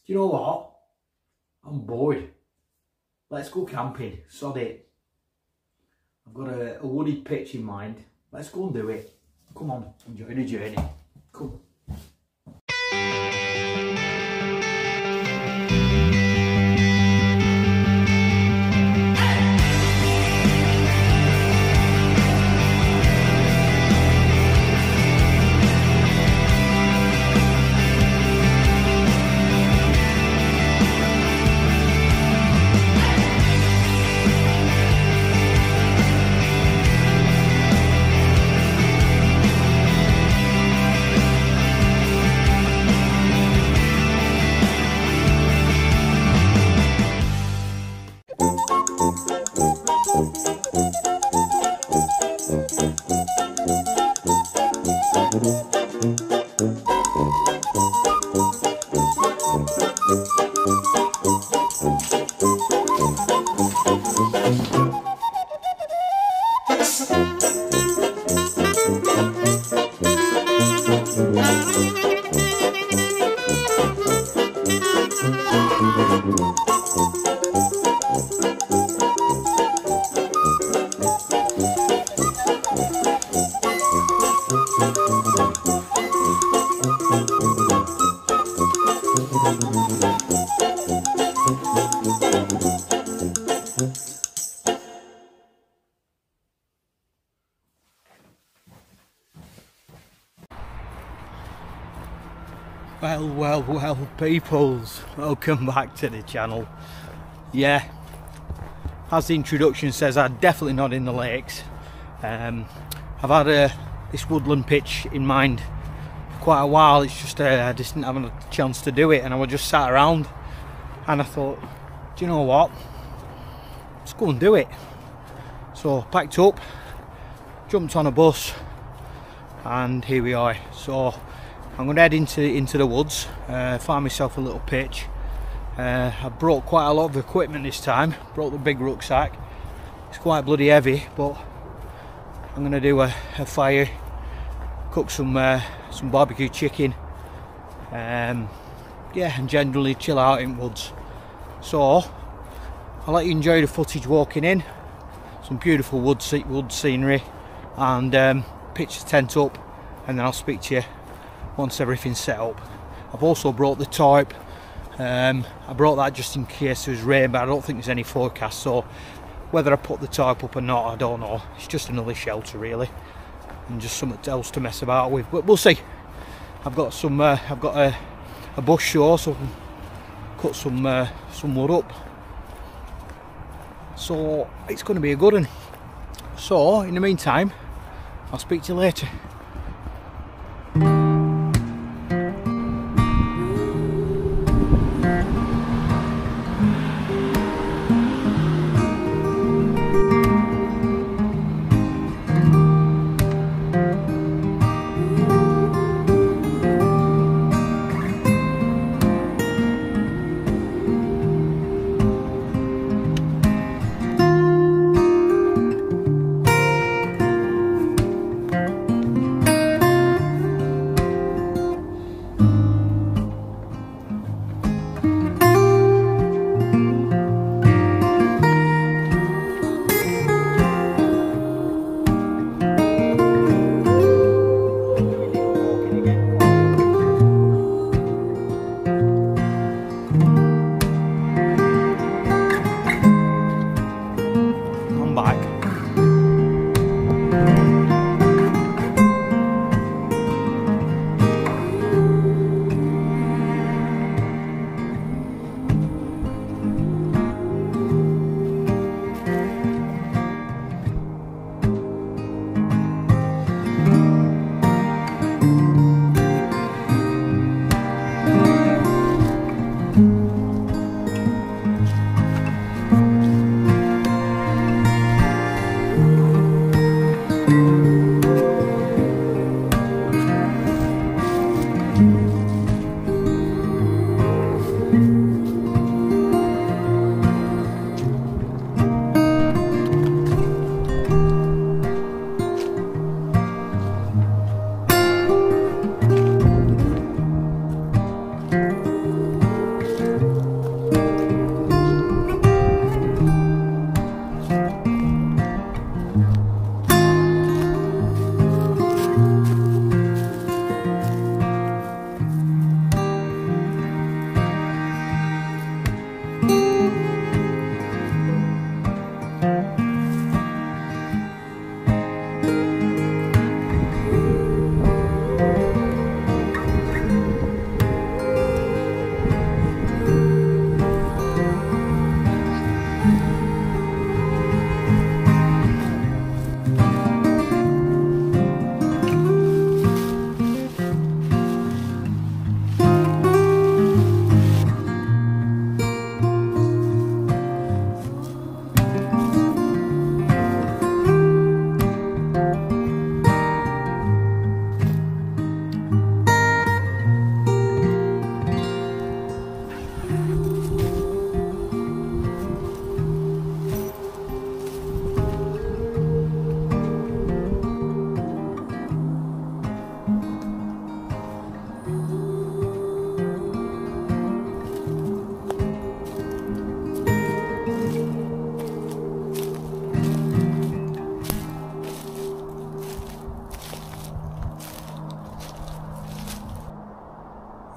Do you know what? I'm bored. Let's go camping. Sod it. I've got a wooded pitch in mind. Let's go and do it. Come on, enjoy the journey. Come. Well, peoples, welcome back to the channel. Yeah, as the introduction says, I'm definitely not in the lakes. I've had this woodland pitch in mind for quite a while. It's just I just didn't have a chance to do it, and I was just sat around and I thought, do you know what, let's go and do it. So packed up, jumped on a bus, and here we are. So I'm going to head into the woods, find myself a little pitch. I brought quite a lot of equipment this time, brought the big rucksack. It's quite bloody heavy, but I'm going to do a fire, cook some barbecue chicken, yeah, and generally chill out in woods. So I'll let you enjoy the footage walking in, some beautiful wood scenery, and pitch the tent up, and then I'll speak to you once everything's set up. I've also brought the tarp. I brought that just in case there was rain, but I don't think there's any forecast, so whether I put the tarp up or not, I don't know. It's just another shelter really, and just something else to mess about with, but we'll see. I've got a bush saw, so I can cut some wood up, so it's going to be a good one. So in the meantime, I'll speak to you later.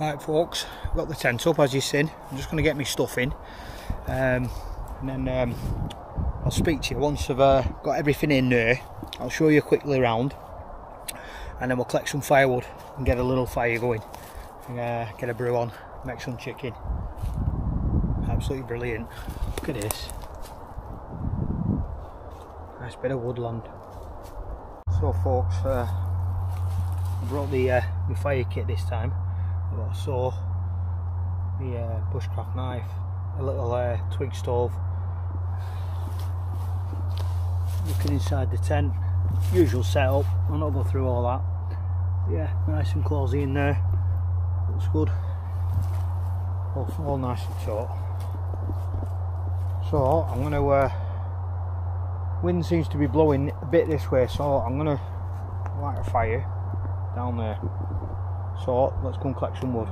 Right folks, I've got the tent up as you've seen. I'm just going to get my stuff in, and then I'll speak to you once I've got everything in there. I'll show you quickly around, and then we'll collect some firewood and get a little fire going, and get a brew on, make some chicken. Absolutely brilliant. Look at this. Nice bit of woodland. So folks, I brought the my fire kit this time. I've got a saw, my bushcraft knife, a little twig stove. Looking inside the tent, usual setup, I'll not go through all that. But yeah, nice and cosy in there, looks good, all nice and taut. So I'm going to, wind seems to be blowing a bit this way, so I'm going to light a fire down there. So let's go and collect some wood.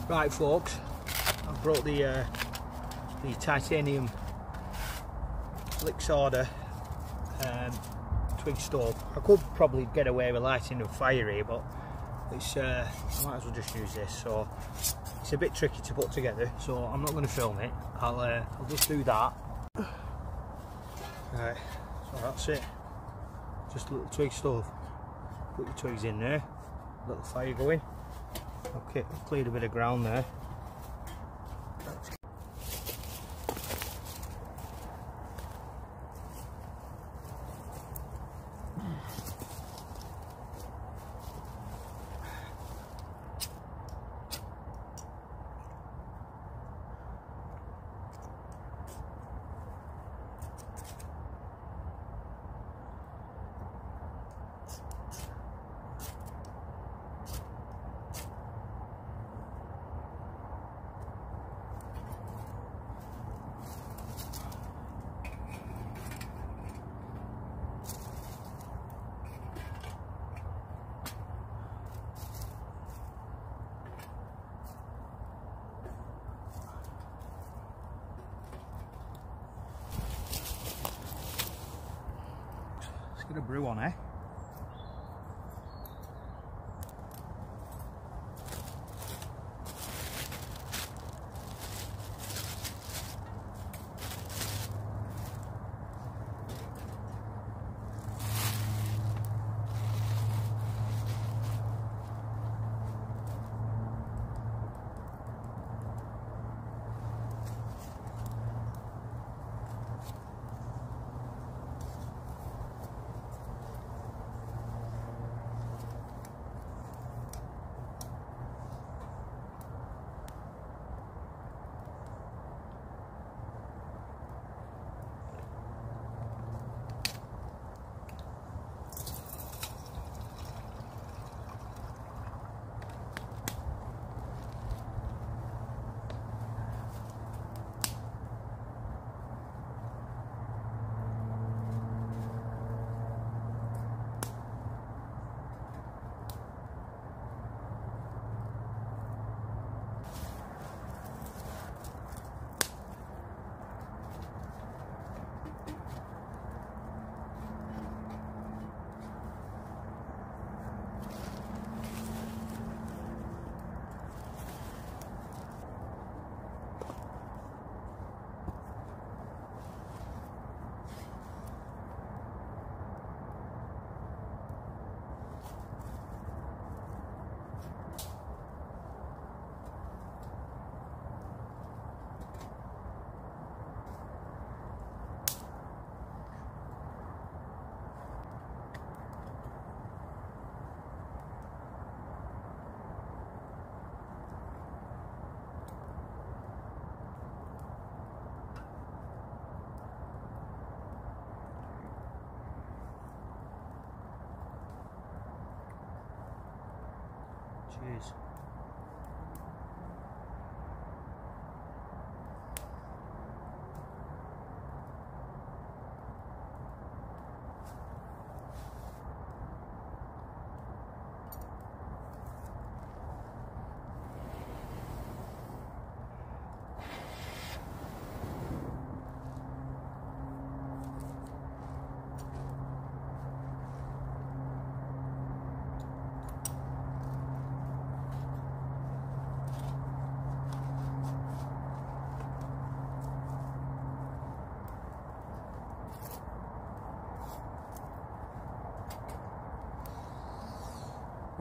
Right folks, I've brought the titanium lixada twig stove. I could probably get away with lighting a fire here, but it's I might as well just use this. So it's a bit tricky to put together, so I'm not going to film it. I'll just do that. Right, so that's it. Just a little twig stove. Put your twigs in there. Little fire going. Okay, I've cleared a bit of ground there. Let's get a brew on, eh? Cheers.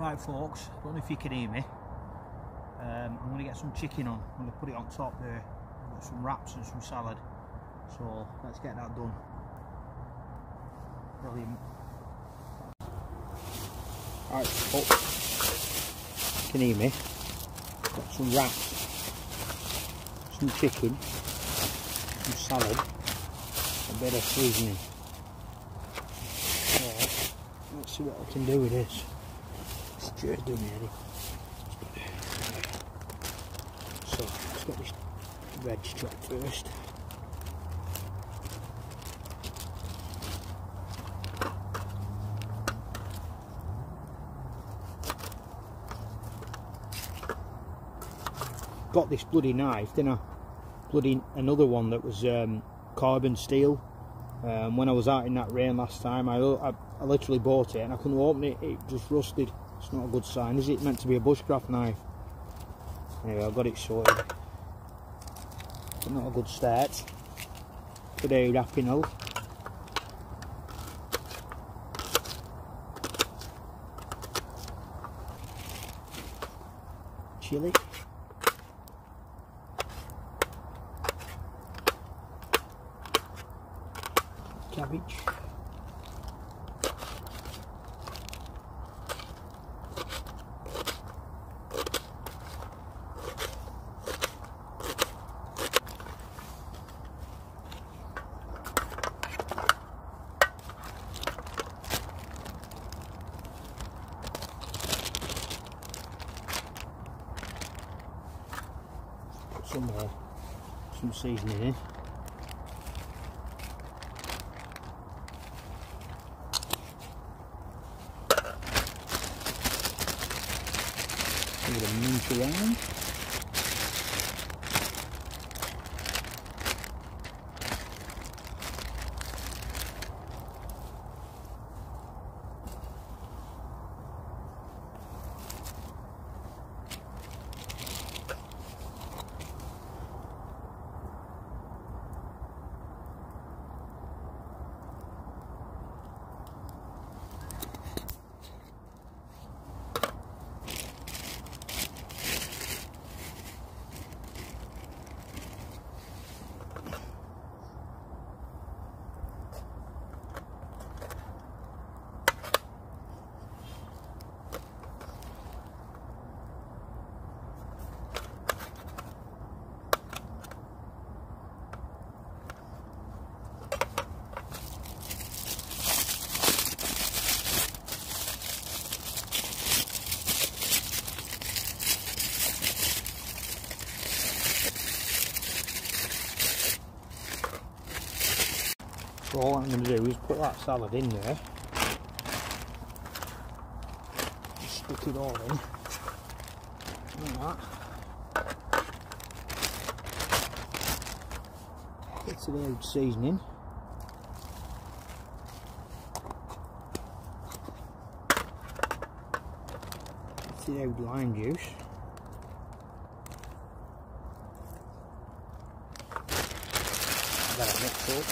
Right folks, don't know if you can hear me. I'm going to get some chicken on. I'm going to put it on top there. I've got some wraps and some salad. So let's get that done. Brilliant. Right folks, you can hear me. Got some wraps, some chicken, some salad, a bit of seasoning. So let's see what I can do with this. It's just doing me. So let's get this veg chopped first. Got this bloody knife, didn't I? Bloody another one that was carbon steel. When I was out in that rain last time, I literally bought it and I couldn't open it. It just rusted. It's not a good sign, is it? It's meant to be a bushcraft knife. Anyway, I've got it sorted. But not a good start. Today, wrapping up. Chilli. Cabbage. Put some seasoning in. Give it a mince around. So all I'm going to do is put that salad in there, just stick it all in, like that. Bit of the seasoning, bit of the lime juice, that'll mix up.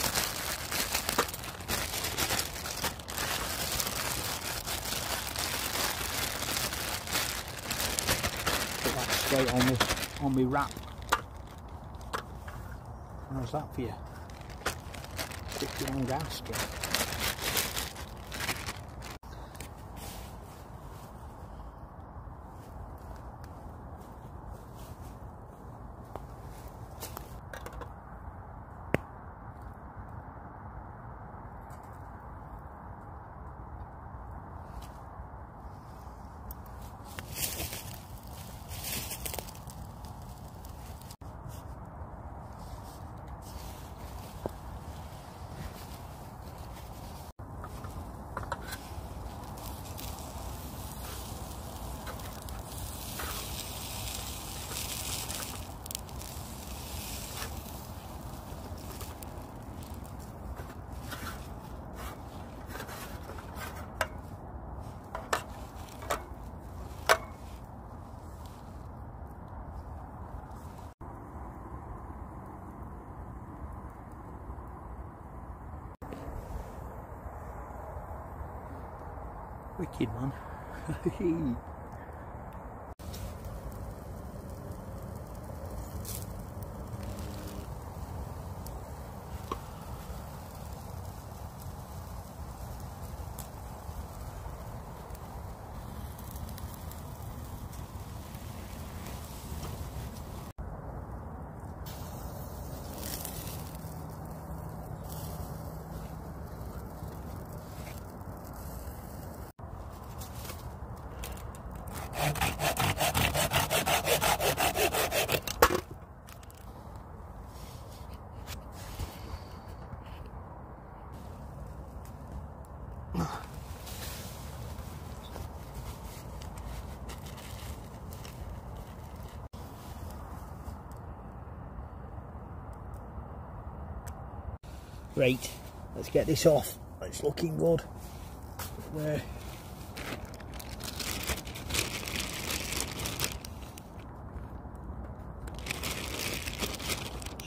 Straight on my wrap. How's that for you? Quick long gasket. Wicked, man. Right, let's get this off. It's looking good. There.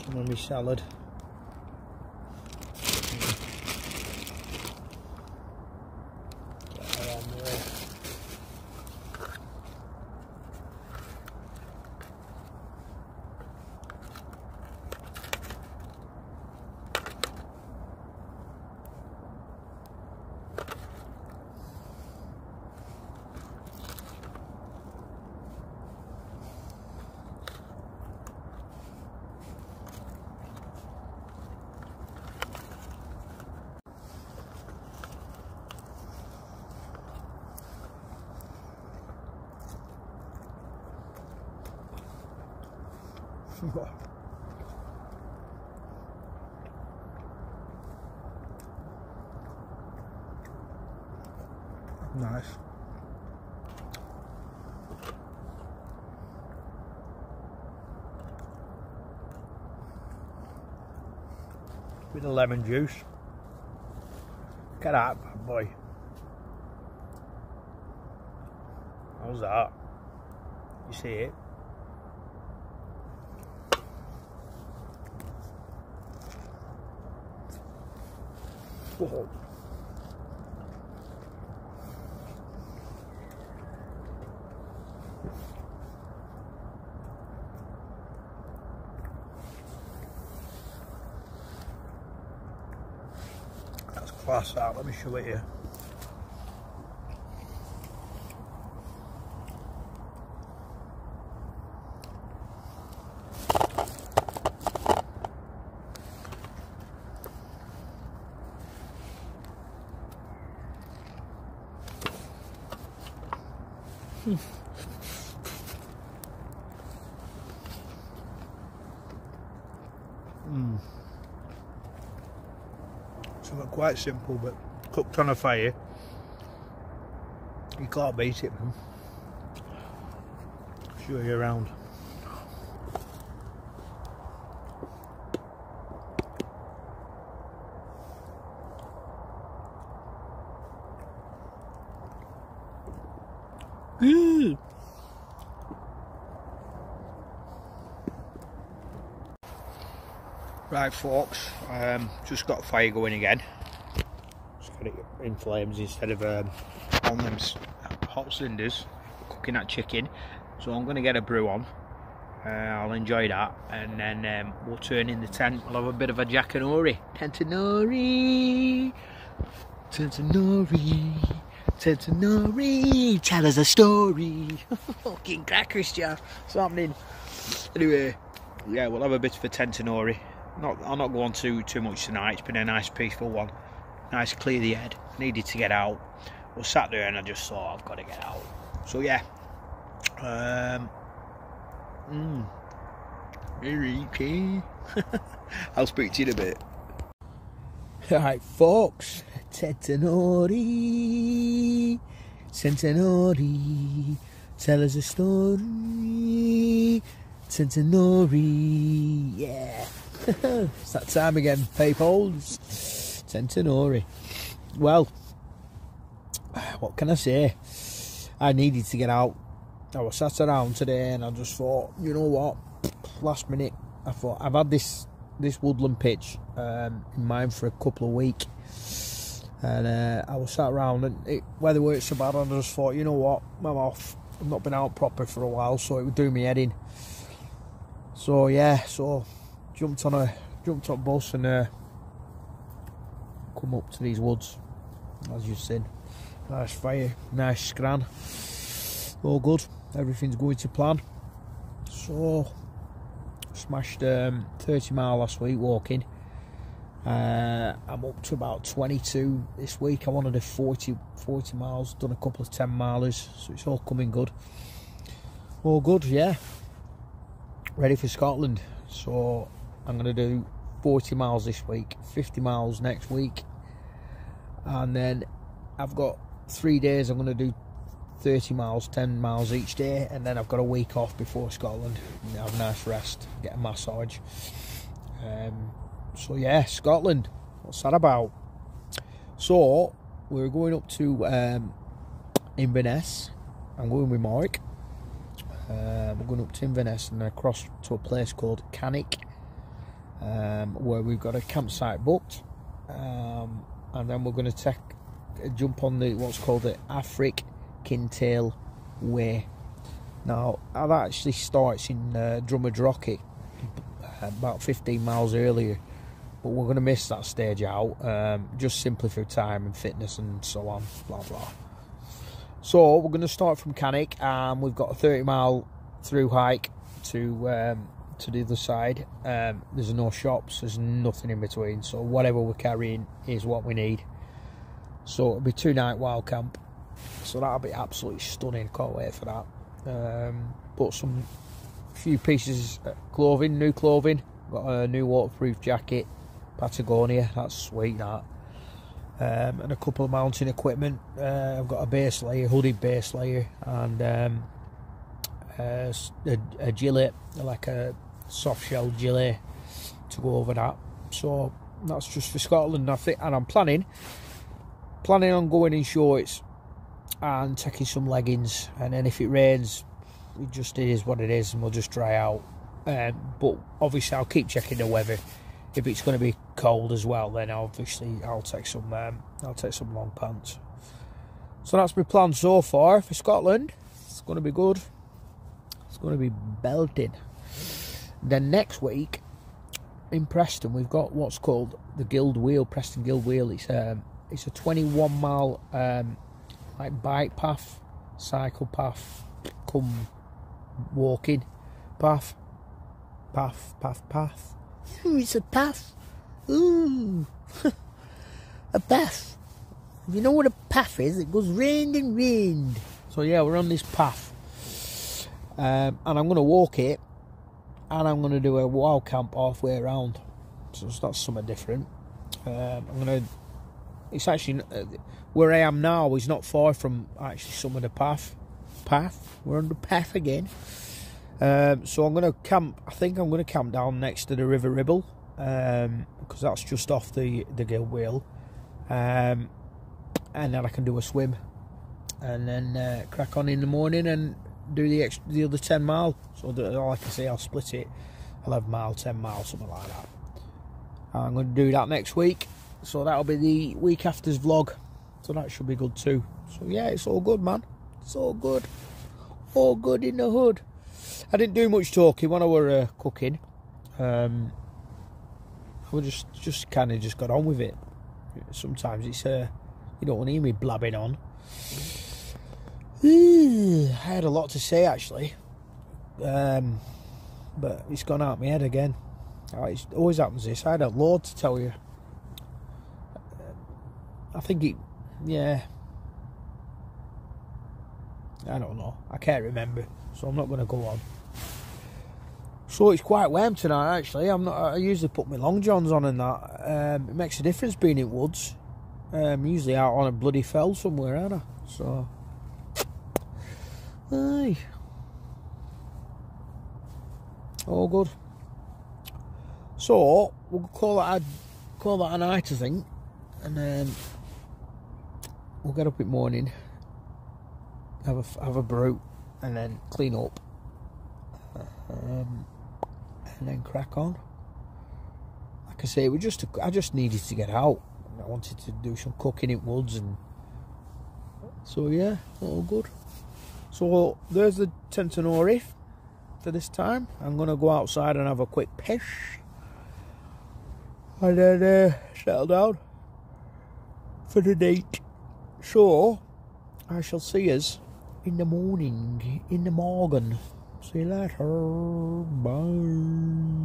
Some of my salad. Get that on there. Nice. With the lemon juice. Look at that bad boy. How's that? You see it? Whoa. That's class that, let me show it here. Something quite simple but cooked on a fire. You can't beat it, man. Show you around. Ooh. Right folks, just got fire going again. Just got it in flames instead of on them hot cinders, cooking that chicken. So I'm going to get a brew on, I'll enjoy that, and then we'll turn in the tent. We'll have a bit of a Jackanory. Tentanori, Tentanori, Tentanori, tell us a story. Fucking crackers, Jeff. What's happening? Anyway, yeah, we'll have a bit of a Tentanori. I'll not go on too much tonight. It's been a nice peaceful one. Nice clear the head. Needed to get out. I was sat there and I just thought I've got to get out. So yeah. I'll speak to you in a bit. Alright folks. Tentanori, Tentanori, tell us a story. Tentanori, yeah. It's that time again, peoples. Tentanori. Well, what can I say? I needed to get out. I was sat around today and I just thought, you know what? Last minute, I thought I've had this woodland pitch in mind for a couple of weeks. And I was sat around, and weather weren't so bad, and I just thought, you know what, I'm off. I've not been out proper for a while, so it would do me head in. So yeah, jumped on bus and come up to these woods, as you've seen. Nice fire, nice scran, all good, everything's going to plan. So smashed 30 mile last week walking. I'm up to about 22 this week. I want to do 40 miles, done a couple of 10 milers, so it's all coming good. All good, yeah. Ready for Scotland. So I'm going to do 40 miles this week, 50 miles next week, and then I've got 3 days I'm going to do 30 miles, 10 miles each day, and then I've got a week off before Scotland and have a nice rest, get a massage. So yeah, Scotland, what's that about? So we're going up to Inverness. I'm going with Mark. We're going up to Inverness and across to a place called Cannock, where we've got a campsite booked, and then we're going to jump on what's called the Afric Kintail Way. Now that actually starts in Drummadrocket, about 15 miles earlier, but we're going to miss that stage out, just simply for time and fitness and so on, blah blah. So we're going to start from Cannock, and we've got a 30-mile through hike to the other side. There's no shops, there's nothing in between, so whatever we're carrying is what we need. So it'll be 2-night wild camp, so that'll be absolutely stunning. Can't wait for that. Bought a few pieces of clothing, new clothing. Got a new waterproof jacket, Patagonia, that's sweet that. And a couple of mountain equipment. I've got a base layer, hooded base layer, and a gilet, like a soft shell gilet to go over that. So that's just for Scotland, I think, and I'm planning on going in shorts and taking some leggings, and then if it rains, it is what it is, and we'll just dry out. But obviously I'll keep checking the weather. If it's going to be cold as well, then obviously I'll take some long pants. So that's my plan so far for Scotland. It's going to be good. It's going to be belting. Then next week in Preston, we've got what's called the Guild Wheel, Preston Guild Wheel. It's a 21-mile like bike path, cycle path, come walking path. Ooh, it's a path. Ooh, a path. If you know what a path is, it goes round and round. So yeah, we're on this path, and I'm going to walk it, and I'm going to do a wild camp halfway around. So that's something different. It's actually where I am now is not far from actually some of the path. We're on the path again. So I'm going to camp. I think I'm going to camp down next to the River Ribble, because that's just off the Guild Wheel, and then I can do a swim, and then crack on in the morning and do the other 10 mile. So like I say, I'll split it 11 mile, 10 mile, something like that. I'm going to do that next week, so that'll be the week after's vlog. So that should be good too. So yeah, it's all good, man. It's all good in the hood. I didn't do much talking when I were cooking. I just kind of just got on with it. Sometimes it's you don't want to hear me blabbing on. I had a lot to say actually, but it's gone out my head again. It always happens this. I had a load to tell you. I think yeah. I don't know. I can't remember, so I'm not going to go on. So it's quite warm tonight actually. I usually put my long johns on and that. It makes a difference being in woods. I'm usually out on a bloody fell somewhere, aren't I? So aye. All good. So we'll call that a night, I think, and then we'll get up in the morning, have a brew, and then clean up, and then crack on. Like I say, I just needed to get out. I wanted to do some cooking in woods, and so yeah, all good. So there's the Tentonori for this time. I'm gonna go outside and have a quick pish, and then settle down for the night. So I shall see us in the morning, in the morgen. See you later. Bye.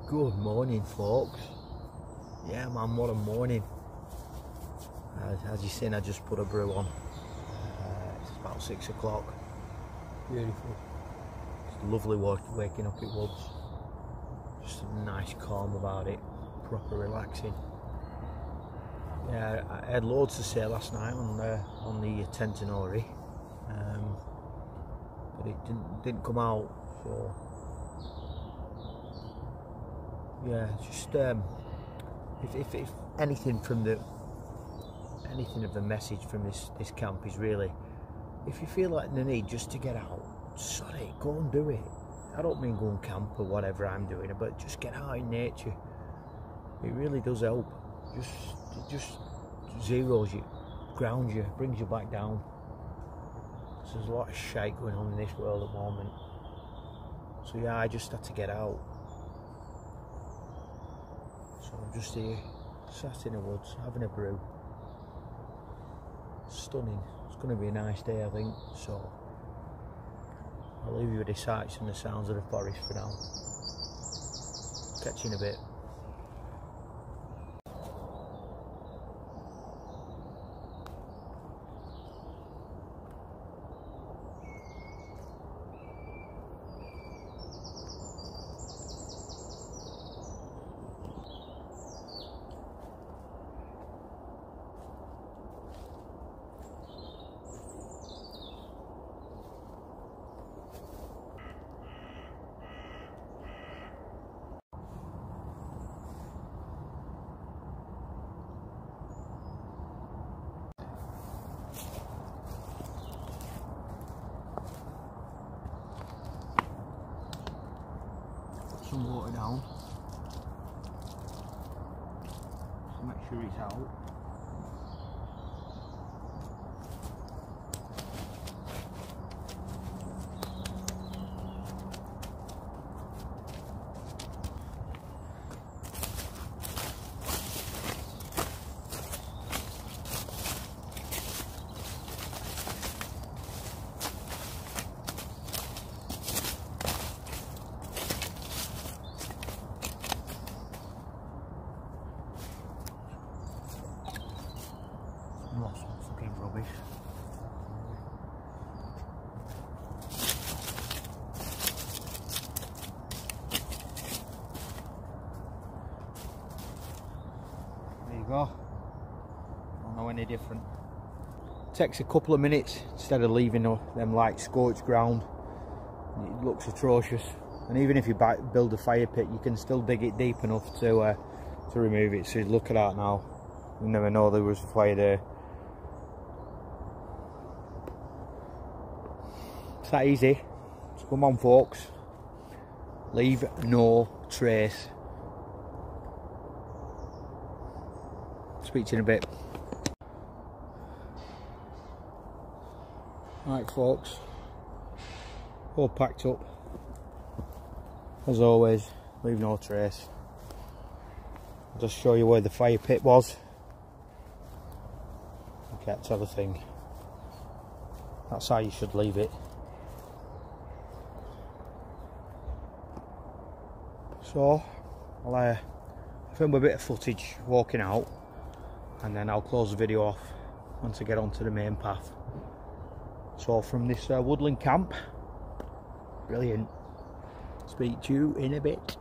Good morning, folks. Yeah, man, what a morning. As you've seen, I just put a brew on. It's about 6 o'clock. Beautiful. It's lovely waking up in woods. Just a nice calm about it. Proper relaxing. Yeah, I had loads to say last night on the Tentonori, but it didn't come out. So yeah, just if anything from anything of the message from this camp is really, if you feel like the need just to get out, sod it, go and do it. I don't mean go and camp or whatever I'm doing, but just get out in nature. It really does help. It just zeroes you, grounds you, brings you back down. So there's a lot of shite going on in this world at the moment. So yeah, I just had to get out. So I'm just here, sat in the woods, having a brew. Stunning. It's going to be a nice day, I think. So I'll leave you with the sights and the sounds of the forest for now. Catch you in a bit. Some water down, so make sure it's out. Lots of fucking rubbish. There you go. Don't know any different. Takes a couple of minutes instead of leaving them like scorched ground. It looks atrocious. And even if you build a fire pit, you can still dig it deep enough to remove it. So look at that now. You never know there was a fire there. It's that easy. So come on, folks. Leave no trace. Speak to you in a bit. Right folks, all packed up. As always, leave no trace. I'll just show you where the fire pit was. You can't tell a thing. That's how you should leave it. So I'll film a bit of footage walking out, and then I'll close the video off once I get onto the main path. So from this woodland camp, brilliant. Speak to you in a bit.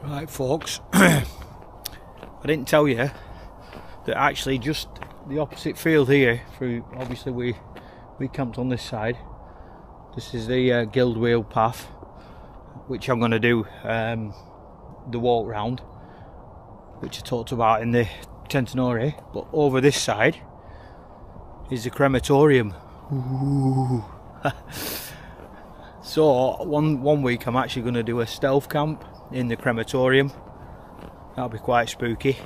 Right folks, I didn't tell you that actually just the opposite field here, through obviously we camped on this side. This is the guild wheel path, which I'm going to do the walk round, which I talked about in the Centenary. But over this side is the crematorium. Ooh. So one week I'm actually going to do a stealth camp in the crematorium. That'll be quite spooky.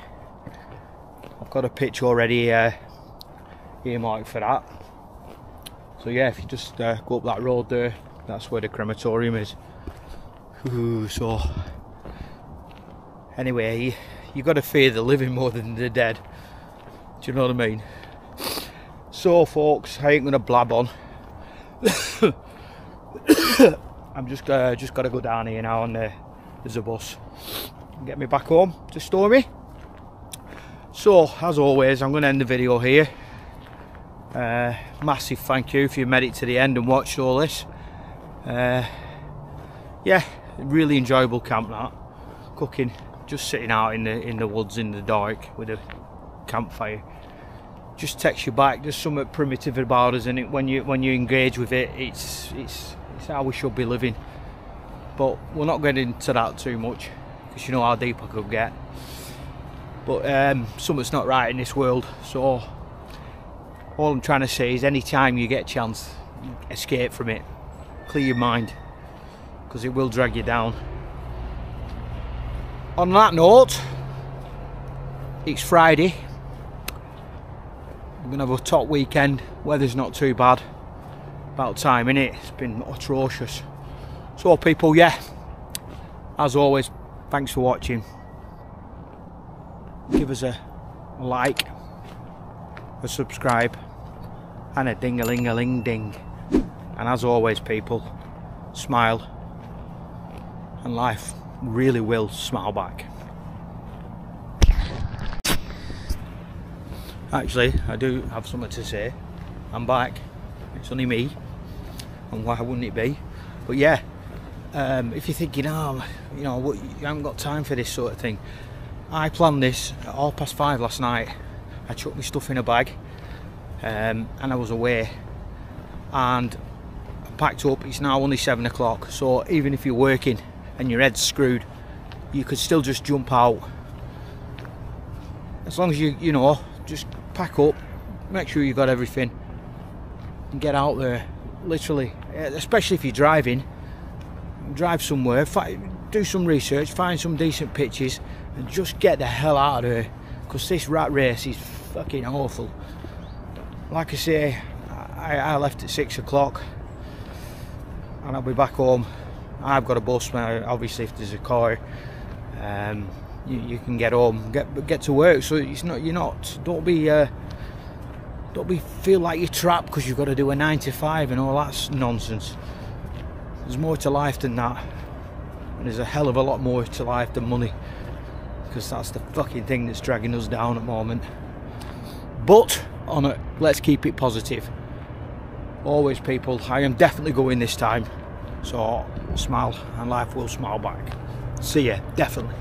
I've got a pitch already earmarked for that. So yeah, if you just go up that road there, that's where the crematorium is. Ooh, so anyway, you got to fear the living more than the dead. Do you know what I mean? So folks, I ain't gonna blab on. I'm just got to go down here now, and there's a bus and get me back home to Stormy. So as always, I'm going to end the video here. Massive thank you if you made it to the end and watched all this. Yeah, really enjoyable camp that. Cooking, just sitting out in the woods in the dark with a campfire. Just takes you back. There's something primitive about us, and it when you engage with it, it's how we should be living. But we're not getting into that too much, because you know how deep I could get. But something's not right in this world. So all I'm trying to say is, anytime you get a chance, escape from it, clear your mind, because it will drag you down. On that note, it's Friday. We're gonna have a top weekend. Weather's not too bad. About time, innit? It's been atrocious. So people, yeah, as always, thanks for watching. Give us a like, a subscribe, and a ding-a-ling-a-ling-ding. And as always people, smile, and life really will smile back. Actually, I do have something to say. I'm back. It's only me, and why wouldn't it be? But yeah, if you're thinking, oh, you know, what, you haven't got time for this sort of thing, I planned this at 5:30 last night. I chucked my stuff in a bag, and I was away, and I packed up. It's now only 7 o'clock, so even if you're working and your head's screwed, you could still just jump out. As long as you know, just pack up, make sure you've got everything, and get out there. Literally, especially if you're driving, drive somewhere, do some research, find some decent pitches, and just get the hell out of there, because this rat race is fucking awful. Like I say, I left at 6 o'clock, and I'll be back home. I've got a bus now, obviously. If there's a car, you can get home, get to work. So it's not, don't be feel like you're trapped because you've got to do a 9 to 5 and all that's nonsense. There's more to life than that, and there's a hell of a lot more to life than money, because that's the fucking thing that's dragging us down at the moment. But let's keep it positive. Always, people. I am definitely going this time, so smile and life will smile back. See ya, definitely.